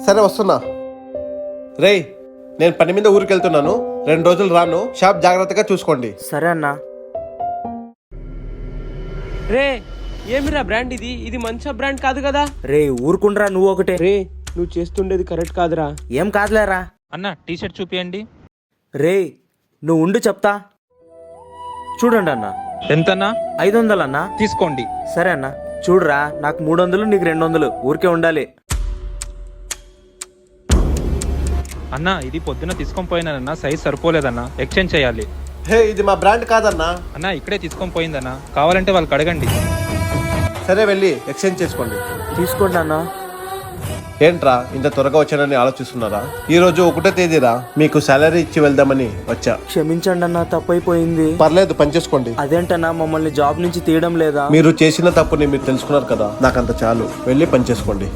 సరే వస్తున్నా. రేయ్, నేను పని మీద ఊరికి వెళ్తున్నాను, 2 రోజులు రాను. షాప్ జాగ్రత్తగా చూసుకోండి. సరే అన్నా. రే ఏమిరా బ్రాండ్ ఇది? ఇది మంచి బ్రాండ్ కాదు కదా. రే ఊరుకుండ్రా, నువ్వు ఒకటే. రే నువ్వు చేస్తుండేది కరెక్ట్ కాదురా. ఏం కాదులేరా. అన్న టీ షర్ట్ చూపియండి. రే నువ్వు ఉండు చెప్తా. చూడండి అన్న. ఎంతన్నా? 500 అన్నా. తీసుకోండి. సరే అన్న. చూడరా, నాకు 300, నీకు 200. ఊరికే ఉండాలి. అన్న ఇది పొద్దున తీసుకొని పోయినానన్న, సైజ్ సరిపోలేదన్నా, ఎక్స్చేంజ్ చేయాలి. హే, ఇది మా బ్రాండ్ కాదన్నా. అన్న ఇక్కడే తీసుకొని పోయిందన్న, కావాలంటే వాళ్ళకి అడగండి. సరే వెళ్ళి ఎక్స్చేంజ్ చేసుకోండి. తీసుకోండి అన్న. ఏంట్రా ఇంత త్వరగా వచ్చానని ఆలోచిస్తున్నారా? ఈ రోజు 1వ తేదీరా, మీకు సాలరీ ఇచ్చి వెళ్దామని వచ్చా. క్షమించండి అన్న, తప్పైపోయింది. పర్లేదు, పని చేసుకోండి. అదేంటన్నా మమ్మల్ని జాబ్ నుంచి తీయడం లేదా? మీరు చేసిన తప్పుని మీరు తెలుసుకున్నారు కదా, నాకంత చాలు. వెళ్ళి పని చేసుకోండి.